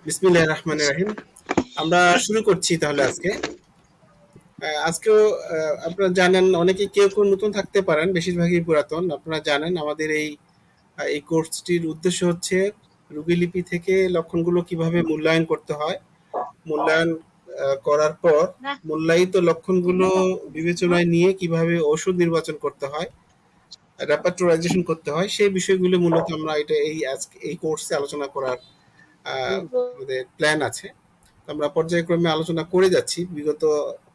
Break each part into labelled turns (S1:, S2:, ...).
S1: বিসমিল্লাহির রহমানির রহিম। আমরা শুরু করছি তাহলে আজকে। আজকেও আপনারা জানেন, অনেকে কেউ নতুন থাকতে পারেন, বেশিরভাগই পুরাতন। আপনারা জানেন আমাদের এই কোর্সটির উদ্দেশ্য হচ্ছে রুবি লিপি থেকে লক্ষণগুলো কিভাবে মূল্যায়ন করতে হয়। মূল্যায়ন করার পর মূল্যায়িত লক্ষণগুলো বিবেচনায় নিয়ে কিভাবে ওষুধ নির্বাচন করতে হয়, রেপার্টোরাইজেশন করতে হয়, সেই বিষয়গুলো মূলত আমরা আজকে এই কোর্সে আলোচনা করার আমাদের প্ল্যান আছে। আমরা পর্যায়ক্রমে আলোচনা করে যাচ্ছি। বিগত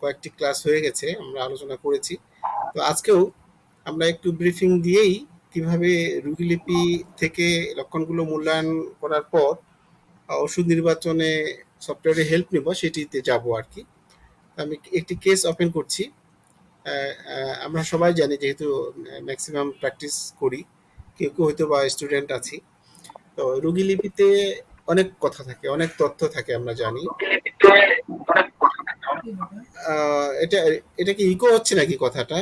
S1: কয়েকটি ক্লাস হয়ে গেছে, আমরা আলোচনা করেছি। তো আজকেও আমরা একটু ব্রিফিং দিয়েই কিভাবে রুগীলিপি থেকে লক্ষণগুলো মূল্যায়ন করার পর ওষুধ নির্বাচনে সফটওয়্যারে হেল্প নেব সেটিতে যাব আর কি। আমি একটি কেস ওপেন করছি। আমরা সবাই জানি, যেহেতু ম্যাক্সিমাম প্র্যাকটিস করি, কেউ কেউ হয়তো বা স্টুডেন্ট আছি। তো রুগীলিপিতে অনেক কথা থাকে, অনেক তথ্য থাকে, আমরা জানি। এটা এটা কি ইকো হচ্ছে নাকি কথাটা?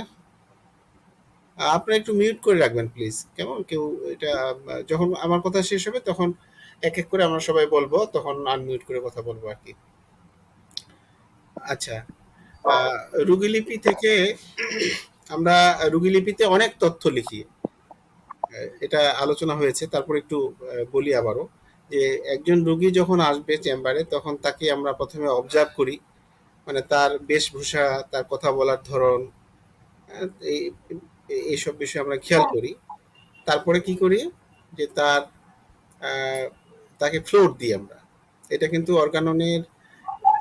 S1: আপনারা একটু মিউট করে রাখবেন প্লিজ, কেমন? কেউ এটা যখন আমার কথা শেষ হবে তখন এক এক করে আমরা সবাই বলবো, তখন আনমিউট করে কথা বলবো আর কি। আচ্ছা, রুগীলিপি থেকে আমরা রুগীলিপিতে অনেক তথ্য লিখি, এটা আলোচনা হয়েছে। তারপর একটু বলি আবারও, যে একজন রুগী যখন আসবে চেম্বারে তখন তাকে আমরা প্রথমে অবজার্ভ করি, মানে তার বেশভূষা, তার কথা বলার ধরন, এই এইসব বিষয় আমরা খেয়াল করি। তারপরে কি করি, যে তাকে ফ্লোর দিই আমরা। এটা কিন্তু অর্গাননের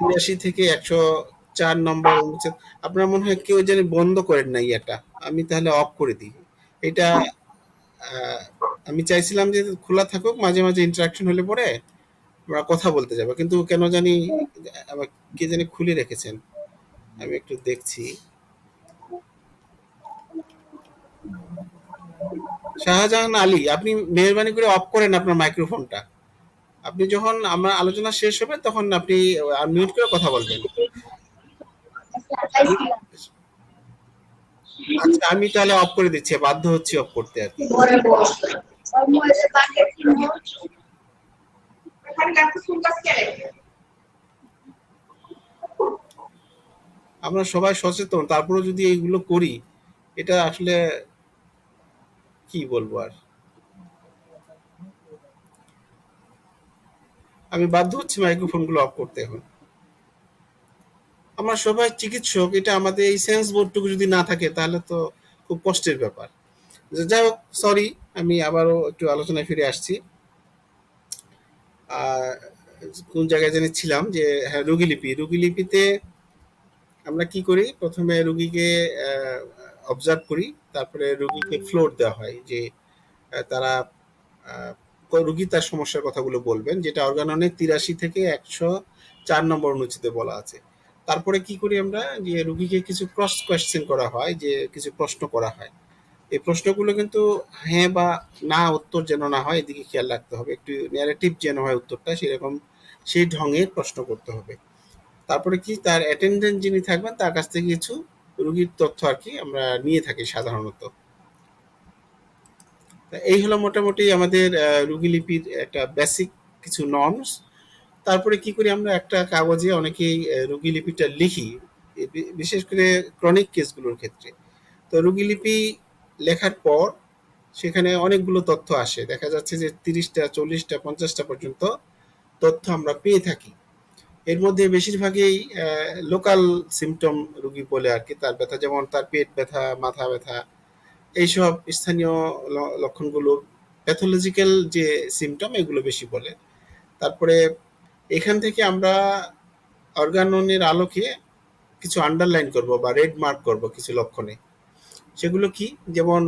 S1: ৮৩ থেকে ১০৪ নম্বর অনুচ্ছেদ। আপনার মনে হয় কেউ যেন বন্ধ করেন না এটা, আমি তাহলে অফ করে দিই এটা। আহ, আমি চাইছিলাম যে খোলা থাকুক, মাঝে মাঝে ইন্টারাকশন হলে পরে আমরা কথা বলতে যাবো, কিন্তু কেন জানি আবার কে জানি খুলে রেখেছেন। আমি একটু দেখছি। শাহজাহান আলী, আপনি মেহরবানি করে অফ করেন আপনার মাইক্রোফোনটা। আপনি যখন আমার আলোচনা শেষ হবে তখন আপনি আনমিউট করে কথা বলবেন। আচ্ছা, আমি তাহলে অফ করে দিচ্ছি, বাধ্য হচ্ছি অফ করতে আর কি। আমরা সবাই সচেতন, তারপরে যদি এইগুলো করি, এটা আসলে কি বলবো আর। আমি বাধ্য হচ্ছি মাইক্রোফোনগুলো অফ করতে এখন। আমরা সবাই চিকিৎসক, এটা আমাদের এই সেন্স বোধটুকু যদি না থাকে তাহলে তো খুব কষ্টের ব্যাপার। যাই হোক, সরি, আমি আবারও একটু আলোচনায় ফিরে আসছি। আহ, কোন জায়গায় জানি ছিলাম, যে হ্যাঁ, রুগীলিপিতে আমরা কি করি, প্রথমে রুগীকে অবজার্ভ করি, তারপরে রুগীকে ফ্লোর দেওয়া হয়, যে তারা আহ, রুগী তার সমস্যার কথাগুলো বলবেন, যেটা অর্গাননের ৮৩ থেকে ১০৪ নম্বর অনুচ্ছেদে বলা আছে। তারপরে কি করি আমরা, যে রুগীকে কিছু ক্রস কোয়েশ্চেন করা হয়, যে কিছু প্রশ্ন করা হয়। এই প্রশ্নগুলো কিন্তু হ্যাঁ বা না উত্তর যেন না হয়, এদিকে খেয়াল রাখতে হবে। একটু ন্যারেটিভ যেন হয় উত্তরটা, সেরকম সেই ঢঙে প্রশ্ন করতে হবে। তারপরে কি, তার অ্যাটেন্ডেন্ট যিনি থাকবেন তার কাছ থেকে কিছু রুগীর তথ্য আর কি আমরা নিয়ে থাকি সাধারণত। এই হলো মোটামুটি আমাদের রুগীলিপির একটা বেসিক কিছু নর্মস। তারপরে কি করি, আমরা একটা কাগজে অনেকেই রুগীলিপিটা লিখি, বিশেষ করে ক্রনিক কেসগুলোর ক্ষেত্রে। তো রুগীলিপি লেখার পর সেখানে অনেকগুলো তথ্য আসে, দেখা যাচ্ছে যে ৩০টা, ৪০টা, ৫০টা পর্যন্ত তথ্য আমরা পেয়ে থাকি। এর মধ্যে বেশিরভাগই লোকাল সিমটম রুগী বলে আর কি, তার ব্যথা, যেমন তার পেট ব্যথা, মাথা ব্যথা, এইসব স্থানীয় লক্ষণগুলো। প্যাথোলজিক্যাল যে সিমটম, এগুলো বেশি বলে। তারপরে এখান থেকে আমরা অর্গাননের আলোকে কিছু আন্ডারলাইন করব বা রেড মার্ক করব কিছু লক্ষণে। সেগুলো কি, যেমন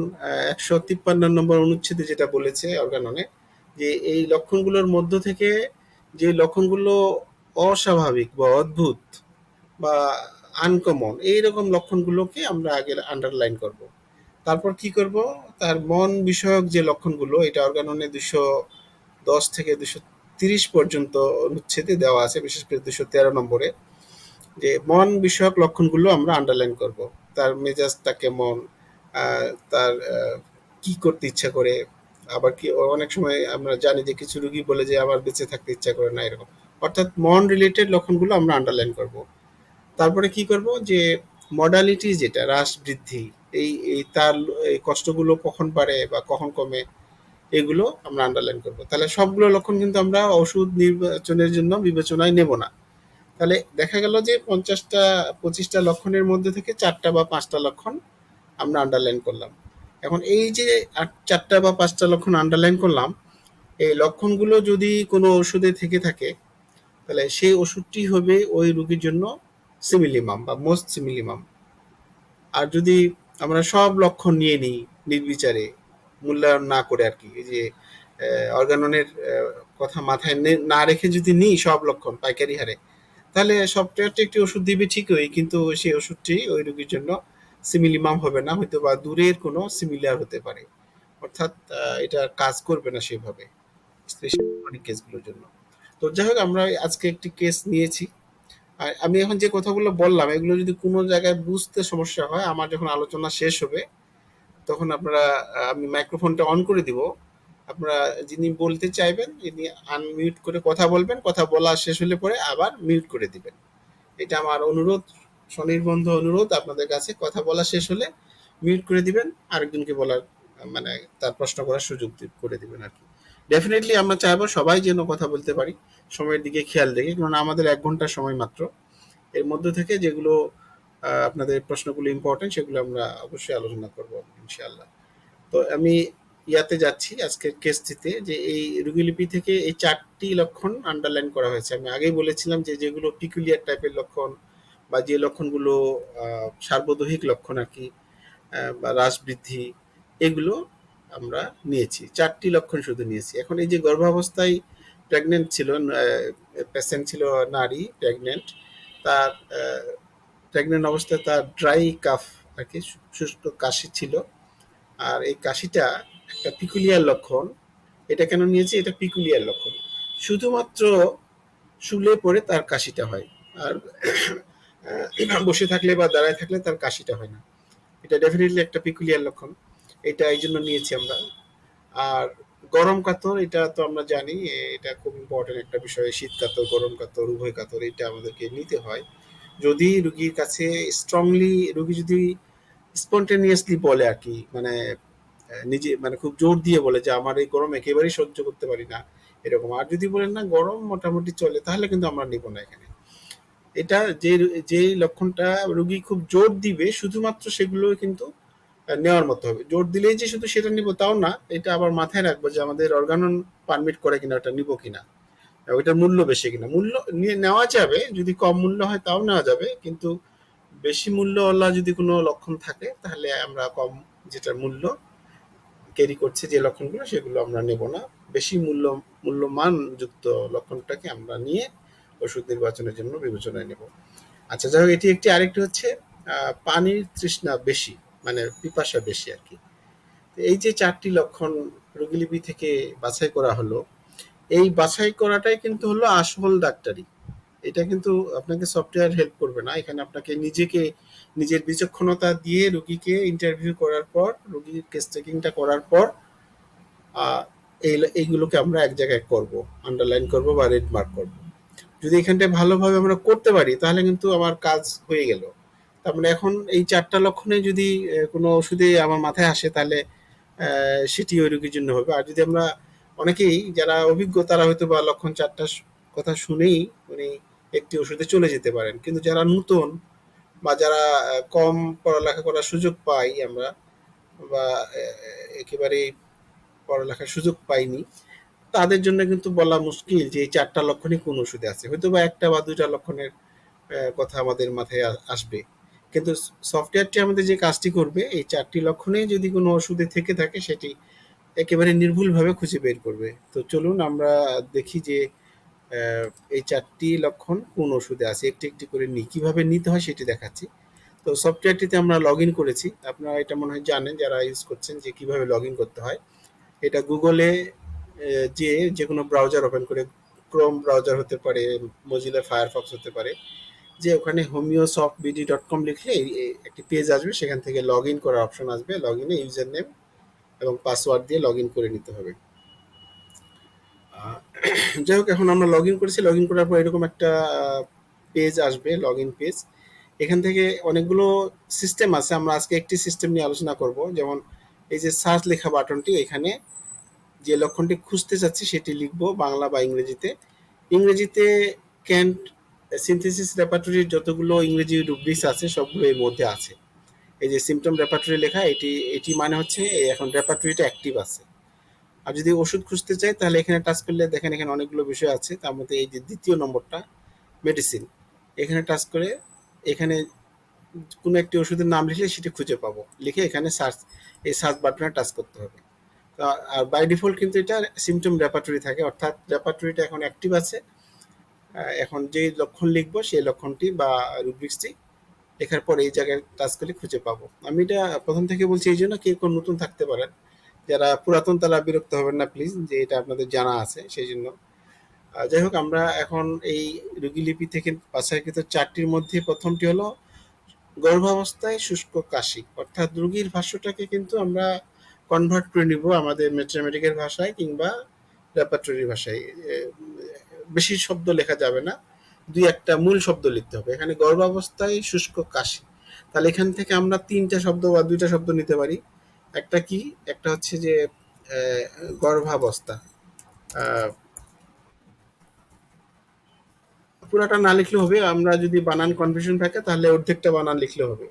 S1: ১৫৩ নম্বর অনুচ্ছেদে যেটা বলেছে অর্গাননে, যে এই লক্ষণগুলোর মধ্য থেকে যে লক্ষণগুলো অস্বাভাবিক বা অদ্ভুত বা আনকমন, এইরকম লক্ষণগুলোকে আমরা আগে আন্ডারলাইন করব। তারপর কি করব, তার মন বিষয়ক যে লক্ষণগুলো, এটা অর্গাননে ২১০ থেকে ২৩০ পর্যন্ত অনুচ্ছেদে দেওয়া আছে, বিশেষ করে ২১৩ নম্বরে, যে মন বিষয়ক লক্ষণগুলো আমরা আন্ডারলাইন করব। তার মেজাজটা কেমন, তার কি করতে ইচ্ছা করে, আবার কি অনেক সময় আমরা জানি যে কিছু রুগী বলে যে আমার বেঁচে থাকতে ইচ্ছা করে না, এরকম। অর্থাৎ মন রিলেটেড লক্ষণগুলো আমরা আন্ডারলাইন করব। তারপরে কি করব যে মডালিটি যেটা হ্রাস বৃদ্ধি, এই তার এই কষ্টগুলো কখন বাড়ে বা কখন কমে, এগুলো আমরা আন্ডারলাইন করব। তাহলে সবগুলো লক্ষণ কিন্তু আমরা ওষুধ নির্বাচনের জন্য বিবেচনায় নেব না। তাহলে দেখা গেল যে 50টা 25টা লক্ষণের মধ্যে থেকে 4টা বা 5টা লক্ষণ আমরা আন্ডারলাইন করলাম। এখন এই যে 4টা বা 5টা লক্ষণ আন্ডারলাইন করলাম, এই লক্ষণগুলো যদি কোনো ওষুধে থেকে থাকে, তাহলে সেই ওষুধটি হবে ওই রোগীর জন্য সিমিলিমাম বা মোস্ট সিমিলিমাম। আর যদি আমরা সব লক্ষণ নিয়ে নিই নির্বিচারে, মূল্যায়ন না করে আর কি, এই যে অর্গাননের কথা মাথায় না রেখে যদি নিই সব লক্ষণ পাইকারি হারে, তাহলে সফটওয়্যারটি একটি ওষুধ দিবে ঠিকই, কিন্তু সেই ওষুধটি ওই রোগীর জন্য সিমিলিমাম হবে না, হয়তো বা দূরের কোনো সিমিলার হতে পারে। অর্থাৎ এটা কাজ করবে না সেভাবে, স্পেশাল অনেক কেসগুলোর জন্য। তো যাই হোক, আমরা আজকে একটি কেস নিয়েছি। আর আমি এখন যে কথাগুলো বললাম, এগুলো যদি কোনো জায়গায় বুঝতে সমস্যা হয়, আমার যখন আলোচনা শেষ হবে তখন আপনারা, আমি মাইক্রোফোনটা অন করে দিব, আপনারা যিনি বলতে চাইবেন তিনি আনমিউট করে কথা বলবেন, কথা বলা শেষ হলে পরে আবার মিউট করে দিবেন। এটা আমার অনুরোধ, স্বনির্বন্ধ অনুরোধ আপনাদের কাছে। কথা বলা শেষ হলে মিউট করে দিবেন, আরেকজনকে বলার মানে তার প্রশ্ন করার সুযোগ করে দিবেন আর কি। ডেফিনেটলি আমরা চাইবো সবাই যেন কথা বলতে পারি, সময়ের দিকে খেয়াল রেখে, কারণ আমাদের 1 ঘন্টার সময় মাত্র। এর মধ্যে থেকে যেগুলো আপনাদের প্রশ্নগুলো ইম্পর্টেন্ট, সেগুলো আমরা অবশ্যই আলোচনা করব ইনশাআল্লাহ। তো আমি ইয়াতে যাচ্ছি আজকের কেসটিতে, যে এই রোগীলিপি থেকে এই 4টি লক্ষণ আন্ডারলাইন করা হয়েছে। আমি আগেই বলেছিলাম যে যেগুলো পিকুলিয়ার টাইপের লক্ষণ, বা যে লক্ষণগুলো সার্বদৈহিক লক্ষণ আর কি, বা হ্রাস বৃদ্ধি, এগুলো আমরা নিয়েছি। 4টি লক্ষণ শুধু নিয়েছি। এখন এই যে গর্ভাবস্থায় প্রেগনেন্ট ছিল, পেশেন্ট ছিল নারী প্রেগনেন্ট, তার প্রেগনেন্ট অবস্থায় তার ড্রাই কাফ আর কি, শুষ্ক কাশি ছিল। আর এই কাশিটা একটা পিকুলিয়ার লক্ষণ। এটা কেন নিয়েছি? এটা পিকুলিয়ার লক্ষণ। শুধুমাত্র শুলে পড়ে তার কাশিটা হয়, আর বসে থাকলে বা দাঁড়ায় থাকলে তার কাশিটা হয় না। এটা ডেফিনেটলি একটা পিকুলিয়ার লক্ষণ। এটা এই জন্য নিয়েছি আমরা। আর গরম কাতর, এটা তো আমরা জানি, এটা খুব ইম্পর্টেন্ট একটা বিষয়। শীত কাতর, গরম কাতর, উভয় কাতর এটা আমাদেরকে নিতে হয়। যদি রুগীর কাছে স্ট্রংলি, রুগী যদি স্পন্টেনিয়াসলি বলে আর কি, মানে নিজে মানে খুব জোর দিয়ে বলে যে আমার এই গরম একেবারেই সহ্য করতে পারি না, এরকম। আর যদি বলেন না গরম মোটামুটি চলে, তাহলে কিন্তু আমরা নিব না এখানে। এটা যে যে লক্ষণটা রুগী খুব জোর দিবে, শুধুমাত্র সেগুলো কিন্তু নেওয়ার মতো হবে। জোর দিলেই যে শুধু সেটা নিব তাও না, এটা আবার মাথায় রাখবো যে আমাদের অর্গানন পারমিট করে কিনা, ওটা নিব কিনা, ওইটার মূল্য বেশি কিনা। মূল্য নিয়ে নেওয়া যাবে, যদি কম মূল্য হয় তাও নেওয়া যাবে, কিন্তু বেশি মূল্যওয়ালা যদি কোনো লক্ষণ থাকে, তাহলে আমরা কম, যেটার মূল্য ক্যারি করছে যে লক্ষণগুলো, সেগুলো আমরা নেব না। বেশি মূল্যমান যুক্ত লক্ষণটাকে আমরা নিয়ে ওষুধ নির্বাচনের জন্য বিবেচনায় নেব। আচ্ছা, যাই হোক, এটি একটি। আরেকটি হচ্ছে পানির তৃষ্ণা বেশি, মানে পিপাসা বেশি আর কি। এই যে 4টি লক্ষণ রোগীলিপি থেকে বাছাই করা হলো, এই বাছাই করাটাই কিন্তু হলো আসল ডাক্তারি। এটা কিন্তু আপনাকে সফটওয়্যার হেল্প করবে না। এখানে আপনাকে নিজেকে, নিজের বিচক্ষণতা দিয়ে রোগীকে ইন্টারভিউ করার পর, রোগীর কেস টেকিংটা করার পর এইগুলোকে আমরা এক জায়গায় করব, আন্ডারলাইন করব বা রেড মার্ক করব। যদি এখানটায় ভালোভাবে আমরা করতে পারি, তাহলে কিন্তু আমার কাজ হয়ে গেল। তার মানে এখন এই 4টা লক্ষণে যদি কোনো ওষুধে আমার মাথায় আসে, তাহলে সেটি ওই রোগীর জন্য হবে। আর যদি আমরা, অনেকেই যারা অভিজ্ঞ তারা হয়তো বা লক্ষণ 4টা কথা শুনেই উনি একটি ওষুধে চলে যেতে পারেন, কিন্তু যারা নতুন বা যারা কম পড়ালেখা করার সুযোগ পাই আমরা, বা একেবারে পড়ালেখার সুযোগ পাইনি, তাদের জন্য কিন্তু বলা মুশকিল যে এই 4টা লক্ষণই কোন ওষুধে আছে। হয়তো বা 1টা বা 2টা লক্ষণের কথা আমাদের মাথায় আসবে, কিন্তু সফটওয়্যারটি আমাদের যে কাজটি করবে, এই 4টি লক্ষণে যদি কোনো ওষুধে থেকে থাকে, সেটি একেবারে নির্ভুলভাবে খুঁজে বের করবে। তো চলুন আমরা দেখি যে এই 4টি লক্ষণ কোন ওষুধে আছে। একটি একটি করে নিই, কিভাবে নিতে হয় সেটি দেখাচ্ছি। তো সফটওয়্যারটিতে আমরা লগ ইন করেছি। আপনারা এটা মনে হয় জানেন যারা ইউজ করছেন, যে কিভাবে লগ ইন করতে হয়। এটা গুগলে যে যে কোনো ব্রাউজার ওপেন করে, ক্রোম ব্রাউজার হতে পারে, মজিলা ফায়ারফক্স হতে পারে, যে ওখানে homeosofbd.com লিখলে একটি পেজ আসবে, সেখান থেকে লগ ইন করার অপশন আসবে। লগ ইনে ইউজার নেম এবং পাসওয়ার্ড দিয়ে লগ ইন করে নিতে হবে। যাই হোক, এখন আমরা লগ ইন করেছি। লগ ইন করার পর এরকম একটা পেজ আসবে, লগ ইন পেজ। এখান থেকে অনেকগুলো সিস্টেম আছে, আমরা আজকে একটি সিস্টেম নিয়ে আলোচনা করব। যেমন এই যে সার্চ লেখা বাটনটি, এখানে যে লক্ষণটি খুঁজতে চাচ্ছি সেটি লিখবো বাংলা বা ইংরেজিতে। ইংরেজিতে ক্যান্ট সিনথেসিস রেপার্টরির যতগুলো ইংরেজি রুব্রিক্স আছে সবগুলো এর মধ্যে আছে। এই যে সিমটম রেপার্টরি লেখা, এটি এটি মানে হচ্ছে এখন রেপার্টরিটা অ্যাক্টিভ আছে। আর যদি ওষুধ খুঁজতে চাই তাহলে এখানে টাচ করলে দেখেন এখানে অনেকগুলো বিষয় আছে, তার মধ্যে এই যে দ্বিতীয় নম্বরটা মেডিসিন, এখানে টাচ করে এখানে কোনো একটি ওষুধের নাম লিখলে সেটি খুঁজে পাবো, লিখে এখানে সার্চ, এই সার্চ বাটনে টাচ করতে হবে। আর বাই ডিফল্ট কিন্তু এটা সিমটম রেপার্টরি থাকে, অর্থাৎ রেপার্টরিটা এখন অ্যাক্টিভ আছে। এখন যে লক্ষণ লিখবো সেই লক্ষণটি বা রুব্রিক্সটি লেখার পর এই জায়গায় টাচ করলে খুঁজে পাবো। আমি এটা প্রথম থেকে বলছি এই জন্য, কেউ কোন নতুন থাকতে পারেন, যারা পুরাতন তারা বিরক্ত হবেন না প্লিজ, যে এটা আপনাদের জানা আছে সেই জন্য। যাই হোক, আমরা এখন এই রোগীলিপি থেকে বাছাইকৃত চারটির মধ্যে প্রথমটি হলো গর্ভাবস্থায় শুষ্ক কাশি, অর্থাৎ রোগীর ভাষ্যটাকে কিন্তু আমরা কনভার্ট করে নিব আমাদের ম্যাথমেটিকের ভাষায় কিংবা রেপার্টরির ভাষায়। বেশি শব্দ লেখা যাবে না, দুই একটা মূল শব্দ লিখতে হবে। এখানে গর্ভাবস্থায় শুষ্ক কাশি, তাহলে এখান থেকে আমরা তিনটা শব্দ বা দুইটা শব্দ নিতে পারি। একটা কি, একটা হচ্ছে যে গর্ভাবস্থা। আহ, পুরাটা না লিখলে হবে, আমরা যদি বানান কনফিউশন থাকে তাহলে অর্ধেকটা বানান লিখলে হবে,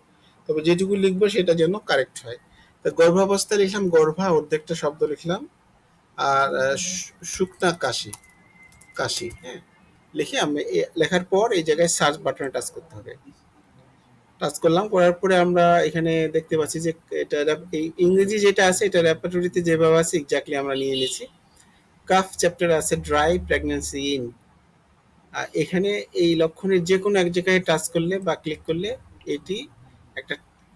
S1: তবে যেটুকু লিখবো সেটা যেন কারেক্ট হয়। তো গর্ভাবস্থা লিখলাম, গর্ভা অর্ধেকটা শব্দ লিখলাম। আর শুকনা কাশি, কাশি, হ্যাঁ, লিখে আমি লেখার পর এই জায়গায় সার্চ বাটনে টাচ করতে হবে। টাচ করলাম, করার পরে আমরা এখানে দেখতে পাচ্ছি যে এটা এই ইংরেজি যেটা আছে এটা রেপার্টরিতে যেভাবে আছে এক্স্যাক্টলি আমরা নিয়ে নিয়েছি। কাফ চ্যাপ্টার আছে ড্রাই প্রেগন্যান্সি ইন, এখানে এই লক্ষণের যে কোনো এক জায়গায় টাচ করলে বা ক্লিক করলে এটি একটা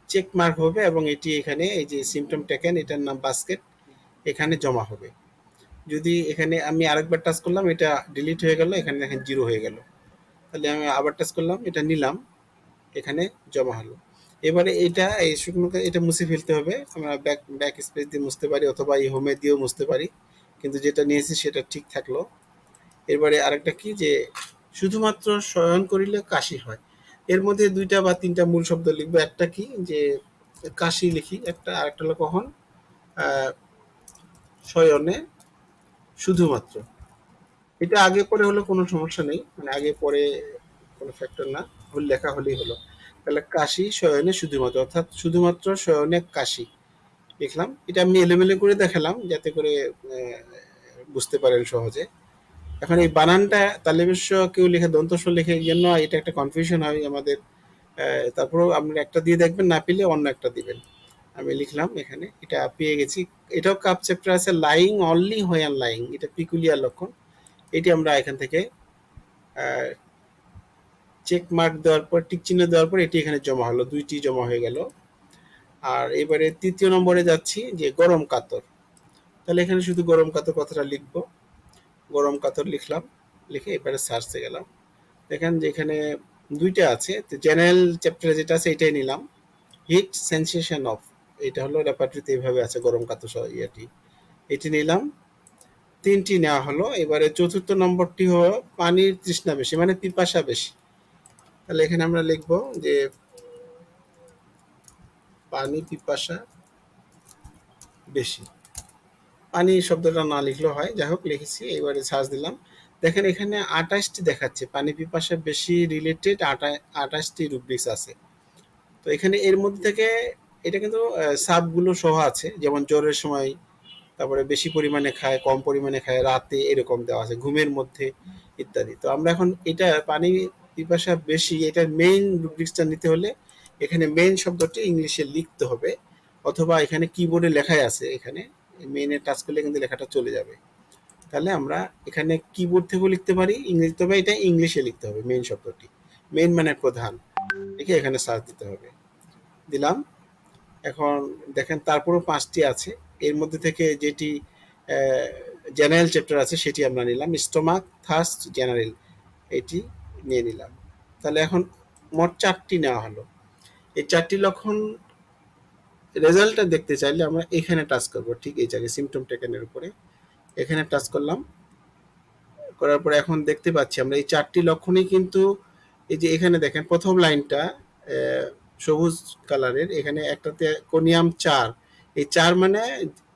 S1: চেক মার্ক হবে এবং এটি এখানে এই যে সিমটম টেকেন, এটার নাম বাস্কেট, এখানে জমা হবে। যদি এখানে আমি আরেকবার টাচ করলাম, এটা ডিলিট হয়ে গেল, এখানে দেখেন জিরো হয়ে গেল। তাহলে আমি আবার টাচ করলাম, এটা নিলাম, এখানে জমা হলো। এবারে এটা এই শুকনো এটা মুছে ফেলতে হবে। আমরা ব্যাক ব্যাক স্পেস দিয়ে মুছতে পারি অথবা এই হোমে দিয়েও মুছতে পারি, কিন্তু যেটা নিয়েছি সেটা ঠিক থাকলো। এরপরে আরেকটা কি, যে শুধুমাত্র শয়ন করিলে কাশি হয়, এর মধ্যে দুইটা বা তিনটা মূল শব্দ লিখবো। একটা কি, যে কাশি লিখি একটা, আরেকটা হলো কখন শয়নে শুধুমাত্র। এটা আগে পরে হলে কোনো সমস্যা নেই, মানে আগে পরে কোনো ফ্যাক্টর না, ভুল লেখা হলেই হলো। তাহলে কাশি শয়নে শুধুমাত্র, অর্থাৎ শুধুমাত্র শয়নে কাশি লিখলাম। এটা আমি এলোমেলো করে দেখালাম যাতে করে বুঝতে পারেন সহজে। এখন এই বানানটা তালিবেশ্ব কেউ লেখে দন্তস্ব লেখে, এই জন্য এটা একটা কনফিউশন হয় আমাদের। তারপরেও আপনি একটা দিয়ে দেখবেন, না পেলে অন্য একটা দিবেন। আমি লিখলাম এখানে, এটা পেয়ে গেছি। এটাও কাপ চ্যাপ্টার আছে লাইং অনলি হোয়েন লাইং, এটা পিকুলিয়ার লক্ষণ। এটি আমরা এখান থেকে চেক মার্ক দেওয়ার পর, টিক চিহ্ন দেওয়ার পর এটি এখানে জমা হলো, দুইটি জমা হয়ে গেল। আর এবারে তৃতীয় নম্বরে যাচ্ছি, যে গরম কাতর। তাহলে এখানে শুধু গরম কাতর কথাটা লিখবো, গরম কাতর লিখলাম, লিখে এবারে সার্চে গেলাম। দেখেন যে এখানে দুইটা আছে, তো জেনারেল চ্যাপ্টারে যেটা আছে এটাই নিলাম। হিট সেন্সেশন অফ, এটা হলো রেপার্টরিতে এইভাবে আছে, গরম কাতর ইয়েটি, এটি নিলাম। তিনটি নেওয়া হলো। এবারে চতুর্থ নম্বরটি হলো পানির তৃষ্ণা বেশি, মানে পিপাসা বেশি। তাহলে এখানে আমরা লিখবো যে পানি পিপাসা বেশি, পানি শব্দটা না লিখলেও হয়, যাই হোক লিখেছি। এবারে সার্চ দিলাম, দেখেন এখানে 28টি দেখাচ্ছে, পানি পিপাসা বেশি রিলেটেড 28টি রুব্রিক্স আছে। তো এখানে এর মধ্যে থেকে এটা কিন্তু সাবগুলো সহ আছে, যেমন জ্বরের সময়, তারপরে বেশি পরিমাণে খায়, কম পরিমাণে খায়, রাতে, এরকম দেওয়া আছে, ঘুমের মধ্যে ইত্যাদি। তো আমরা এখন এটা পানি পিপাসা বেশি, এটার মেইন রুব্রিক্সটা নিতে হলে এখানে মেইন শব্দটি ইংলিশে লিখতে হবে, অথবা এখানে কিবোর্ডে লেখাই আছে, এখানে মেইনে টাচ করলে কিন্তু লেখাটা চলে যাবে। তাহলে আমরা এখানে কিবোর্ড থেকেও লিখতে পারি ইংরেজি, তবে এটা ইংলিশে লিখতে হবে মেইন শব্দটি, মেইন মানে প্রধান, লিখে এখানে সার্চ দিতে হবে। দিলাম। এখন দেখেন তারপরও 5টি আছে, এর মধ্যে থেকে যেটি জেনারেল চ্যাপ্টার আছে সেটি আমরা নিলাম, স্টোমাক থার্স্ট জেনারেল, এটি নিয়ে নিলাম। তাহলে এখন মোট 4টি নেওয়া হলো। এই 4টি লক্ষণ রেজাল্টটা দেখতে চাইলে আমরা এখানে টাচ করব, ঠিক এই জায়গায় সিমটম টেকেনের উপরে, এখানে টাচ করলাম। করার পরে এখন দেখতে পাচ্ছি আমরা এই ৪ টি লক্ষণই কিন্তু এই যে এখানে দেখেন ১ম লাইনটা সবুজ কালারের, এখানে একটাতে কোনিয়াম ৪, এই ৪ মানে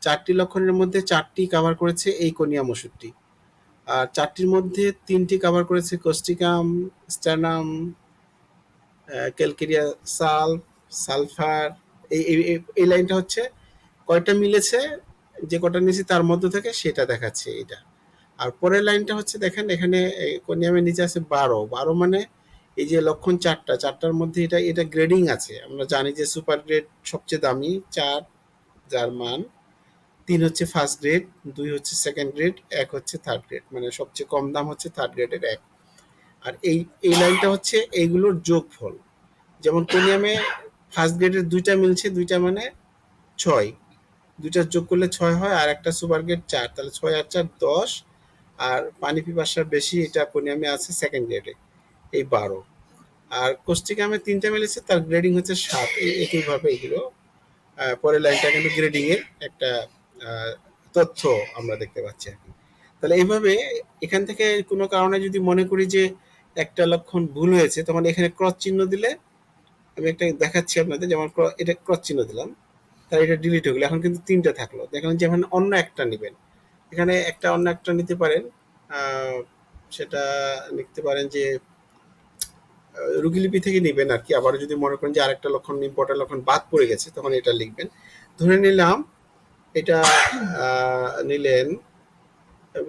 S1: ৪ টি লক্ষণের মধ্যে ৪ টি কভার করেছে এই কোনিয়াম ওষুধটি। আর ৪ টির মধ্যে ৩ টি কভার করেছে কোস্টিকাম, স্ট্যানাম, ক্যালকেরিয়া সালফার। এই লাইনটা হচ্ছে কয়টা মিলেছে, যে কটা নিয়েছি তার মধ্য থেকে সেটা দেখাচ্ছে এটা। আর পরের লাইনটা হচ্ছে দেখেন এখানে কোনিয়ামের নিচে আছে ১২ মানে এই যে লক্ষণ ৪টা, ৪টার মধ্যে এটা গ্রেডিং আছে। আমরা জানি যে সুপার গ্রেড সবচেয়ে দামি ৪, যার মান ৩ হচ্ছে ফার্স্ট গ্রেড, ২ হচ্ছে সেকেন্ড গ্রেড, ১ হচ্ছে থার্ড গ্রেড, মানে সবচেয়ে কম দাম হচ্ছে থার্ড গ্রেডের ১। আর এই লাইনটা হচ্ছে এইগুলোর যোগফল। যেমন কোনিয়ামে ফার্স্ট গ্রেডের ২টা মিলছে, ২টা মানে ৬, ২টা যোগ করলে ৬ হয়, আর একটা সুপার গ্রেড ৪, তাহলে ৬ আর ৪ ১০। আর পানি পিপাসার বেশি এটা কোনিয়ামে আছে সেকেন্ড গ্রেডে, এই ১২। আর কোস্টিকামে ৩টা মিলেছে, তার গ্রেডিং হচ্ছে ৭। একইভাবে এগুলো পরের লাইনটা কিন্তু গ্রেডিং এর একটা তথ্য আমরা দেখতে পাচ্ছি আর কি। তাহলে এইভাবে এখান থেকে কোনো কারণে যদি মনে করি যে একটা লক্ষণ ভুল হয়েছে, তখন এখানে ক্রস চিহ্ন দিলে, আমি একটা দেখাচ্ছি আপনাদের, যেমন এটা ক্রস চিহ্ন দিলাম, তাহলে এটা ডিলিট হয়ে গেল। এখন কিন্তু ৩টা থাকলো। দেখলেন যেমন অন্য একটা নেবেন, এখানে একটা অন্য একটা নিতে পারেন, সেটা লিখতে পারেন যে রুগীলিপি থেকে নিবেন আর কি। আবার যদি মনে করেন যে আরেকটা লক্ষণ ইম্পর্টেন্ট লক্ষণ বাদ পড়ে গেছে, তখন এটা লিখবেন। ধরে নিলাম এটা নিলেন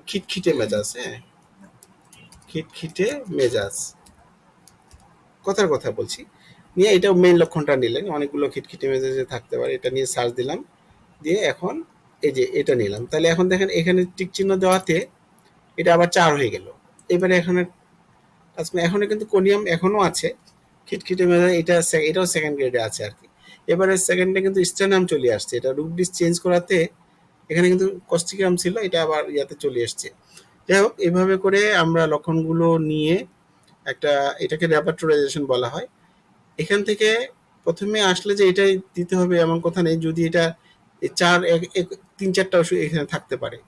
S1: খিটখিটে মেজাজ, হ্যাঁ, খিটখিটে মেজাজ, কথার কথা বলছি, নিয়ে এটা মেইন লক্ষণটা নিলেন। অনেকগুলো খিটখিটে মেজাজে থাকতে পারে, এটা নিয়ে সার্চ দিলাম, দিয়ে এখন এই যে এটা নিলাম। তাহলে এখন দেখেন এখানে টিক চিহ্ন দেওয়াতে এটা আবার ৪ হয়ে গেল। এবারে এখানে এখনো কিন্তু কোনিয়াম এখনো আছে, খিটখিটে মেজাজ এটাও সেকেন্ড গ্রেডে আছে আর কি। এবারে সেকেন্ডে কিন্তু স্টেনাম চলে আসছে, এটা রুট ডিস চেঞ্জ করাতে এখানে কিন্তু কস্টিকাম ছিল, এটা আবার ইয়াতে চলে এসছে। যাই হোক, এভাবে করে আমরা লক্ষণগুলো নিয়ে একটা, এটাকে রেপার্টোরাইজেশন বলা হয়। এখান থেকে প্রথমে আসলে যে এটাই দিতে হবে এমন কথা নেই। যদি এটা ৩-৪টা ওষুধ এখানে থাকতে পারে,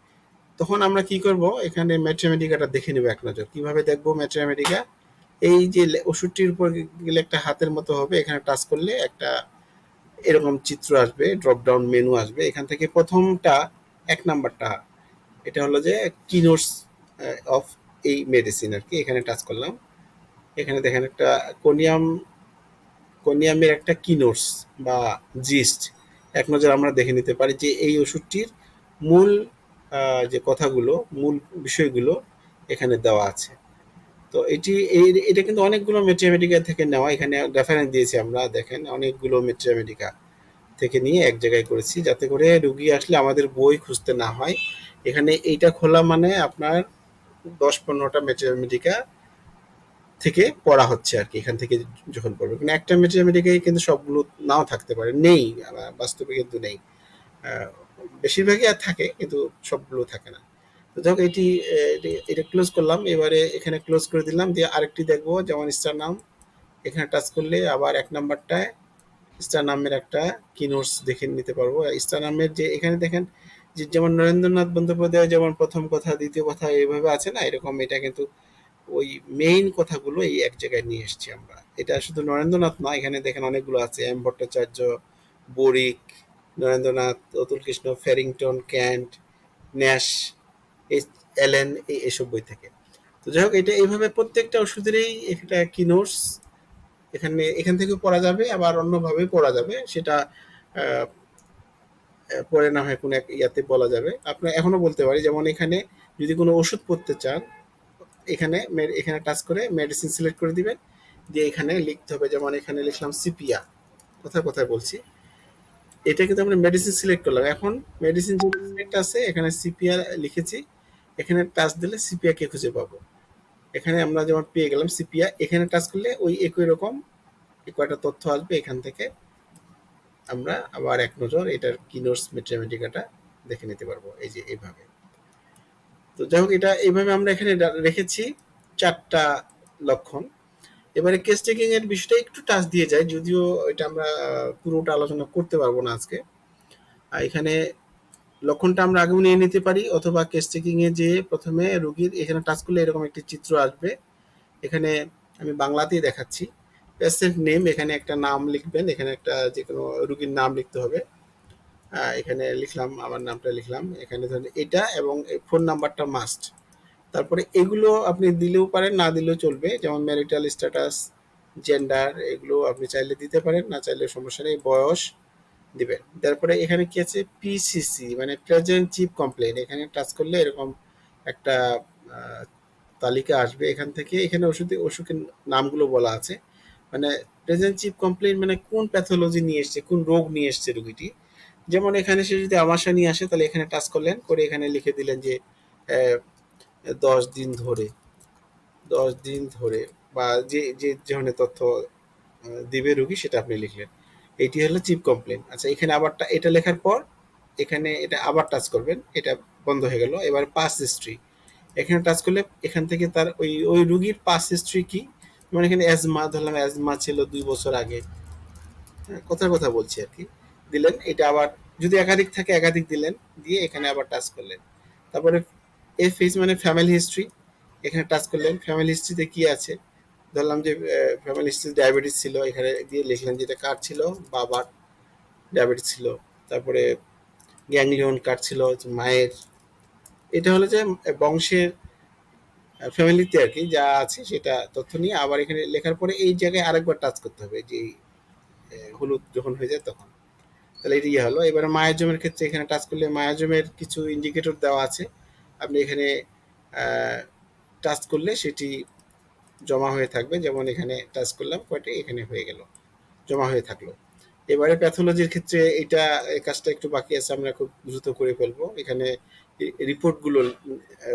S1: তখন আমরা কি করব, এখানে ম্যাট্রিমেটিকাটা দেখে নেব এক নজর। কিভাবে দেখবো ম্যাট্রিমেটিকা? এই যে ওষুধটির উপর গেলে একটা হাতের মতো হবে, এখানে টাচ করলে একটা এরকম চিত্র আসবে, ড্রপ ডাউন মেনু আসবে। এখান থেকে প্রথমটা ১ নাম্বারটা, এটা হলো যে কিনোস অফ এই মেডিসিন আর কি। এখানে টাচ করলাম, এখানে দেখেন একটা কোনিয়ামের একটা কিনোস বা জিস্ট এক নজর আমরা দেখে নিতে পারি যে এই ওষুধটির মূল যে কথাগুলো, মূল বিষয়গুলো এখানে দেওয়া আছে। তো এটা কিন্তু অনেকগুলো ম্যাট্রিমেটিকা থেকে নেওয়া, এখানে রেফারেন্স দিয়েছি আমরা, দেখেন অনেকগুলো ম্যাট্রিমেটিকা থেকে নিয়ে এক জায়গায় করেছি, যাতে করে রুগী আসলে আমাদের বই খুঁজতে না হয়। এখানে এইটা খোলা মানে আপনার ১০-১৫টা ম্যাট্রিমেটিকা থেকে পড়া হচ্ছে আর কি। এখান থেকে যখন পড়বে, কিন্তু একটা ম্যাট্রিমেটিকাই কিন্তু সবগুলো নাও থাকতে পারে, নেই, বাস্তবে কিন্তু নেই। বেশিরভাগই আর থাকে, কিন্তু সবগুলো থাকে না। তো যাই হোক, এটা ক্লোজ করলাম। এবারে এখানে ক্লোজ করে দিলাম, দিয়ে আরেকটি দেখবো, যেমন স্টার নাম। এখানে টাচ করলে আবার ১ নাম্বারটায় স্টার নামের একটা কি নোটস দেখে নিতে পারবো। স্টার নামের যে এখানে দেখেন যে, যেমন নরেন্দ্রনাথ বন্দ্যোপাধ্যায় যেমন প্রথম কথা দ্বিতীয় কথা এইভাবে আছে না, এরকম এটা কিন্তু ওই মেইন কথাগুলো এই এক জায়গায় নিয়ে এসছি আমরা। এটা শুধু নরেন্দ্রনাথ নয়, এখানে দেখেন অনেকগুলো আছে, এম ভট্টাচার্য, বরিক, Narendranath, Atul Krishna, Farrington, Kant, Nash, Allen, এইসব বই থেকে। তো যাই হোক, এটা এইভাবে প্রত্যেকটা ওষুধেরই একটা কি নোটস এখান থেকে পড়া যাবে, আবার অন্যভাবে পড়া যাবে, সেটা পরে না হয় কোনো এক ইয়াতে বলা যাবে। আপনার এখনো বলতে পারি, যেমন এখানে যদি কোনো ওষুধ পড়তে চান, এখানে টাচ করে মেডিসিন সিলেক্ট করে দিবেন, দিয়ে এখানে লিখতে হবে। যেমন এখানে লিখলাম সিপিয়া, কোথায় কোথায় বলছি, এটা কিন্তু আমরা মেডিসিন সিলেক্ট করলাম। এখন মেডিসিন যে সিলেক্ট আছে, এখানে সিপিয়া লিখেছি, এখানে টাচ দিলে সিপিয়া কে খুঁজে পাবো। এখানে আমরা যেমন পেয়ে গেলাম সিপিয়া, এখানে টাচ করলে ওই একই রকম কয়টা তথ্য আসবে, এখান থেকে আমরা আবার এক নজর এটার কিনোটস ম্যাট্রিমেটিকাটা দেখে নিতে পারবো, এই যে এইভাবে। তো যাই হোক, এটা এইভাবে আমরা এখানে রেখেছি ৪টা লক্ষণ। এবারে কেস টেকিং এর বিষয়টা একটু টাচ দিয়ে যায়, যদিও এটা আমরা পুরোটা আলোচনা করতে পারবো না আজকে। এখানে লক্ষণটা আমরা আগেও নিয়ে নিতে পারি, অথবা কেস চেকিং এ যেয়ে প্রথমে রোগীর এখানে টাচ করলে এরকম একটি চিত্র আসবে। এখানে আমি বাংলাতেই দেখাচ্ছি। পেশেন্ট নেম, এখানে একটা নাম লিখবেন, এখানে একটা যে কোনো রুগীর নাম লিখতে হবে। এখানে লিখলাম, আমার নামটা লিখলাম, এখানে ধরেন এটা, এবং ফোন নাম্বারটা মাস্ট। তারপরে এগুলো আপনি দিলেও পারেন, না দিলেও চলবে, যেমন ম্যারিটাল স্ট্যাটাস, জেন্ডার, এগুলো আপনি চাইলে দিতে পারেন, না চাইলে সমস্যা নেই, বয়স দিবেন। তারপরে এখানে কি আছে, পিসিসি মানে প্রেজেন্ট চিফ কমপ্লেন, এখানে টাচ করলে এরকম একটা আহ, তালিকা আসবে। এখান থেকে এখানে অসুখের নামগুলো বলা আছে। মানে প্রেজেন্ট চিফ কমপ্লেন মানে কোন প্যাথোলজি নিয়ে এসছে, কোন রোগ নিয়ে এসছে রুগীটি। যেমন এখানে সে যদি আমাশা নিয়ে আসে, তাহলে এখানে টাচ করলেন, করে এখানে লিখে দিলেন যে আহ, 10 দিন ধরে, 10 দিন ধরে, বা যে যে ধরনের তথ্য দিবে রুগী সেটা আপনি লিখলেন। এটি হলো চিপ কমপ্লেন। আচ্ছা, এখানে আবার এটা লেখার পর এখানে এটা আবার টাচ করবেন, এটা বন্ধ হয়ে গেল। এবার পাস হিস্ট্রি, এখানে টাচ করলে এখান থেকে তার ওই ওই রুগীর পাস হিস্ট্রি কি, মানে এখানে অ্যাজমা ধরলাম, অ্যাজমা ছিল 2 বছর আগে, হ্যাঁ, কথার কথা বলছি আর কি, দিলেন। এটা আবার যদি একাধিক থাকে একাধিক দিলেন, দিয়ে এখানে আবার টাচ করলেন। তারপরে এফ এইচ মানে ফ্যামিলি হিস্ট্রি, এখানে টাচ করলেন। ফ্যামিলি হিস্ট্রিতে কি আছে, ধরলাম যে ফ্যামিলি হিস্ট্রি ডায়াবেটিস ছিল, এখানে দিয়ে লিখলেন যেটা কার ছিল, বাবার ডায়াবেটিস ছিল। তারপরে গ্যাংলিয়ন কার ছিল, মায়ের। এটা হলো যে বংশের, ফ্যামিলিতে আর কি যা আছে সেটা তথ্য নিয়ে আবার এখানে লেখার পরে এই জায়গায় আরেকবার টাচ করতে হবে, যে হলুদ যখন হয়ে যায় তখন। তাহলে এটা ইয়ে হলো। এবারে মায়াজমের ক্ষেত্রে এখানে টাচ করলে মায়াজমের কিছু ইন্ডিকেটর দেওয়া আছে, আপনি এখানে টাচ করলে সেটি জমা হয়ে থাকবে। যেমন এখানে টাচ করলাম, কয়টি এখানে হয়ে গেল, জমা হয়ে থাকলো। এবারে প্যাথোলজির ক্ষেত্রে এটা, এই কাজটা একটু বাকি আছে, আমরা খুব দ্রুত করে ফেলবো। এখানে রিপোর্টগুলো,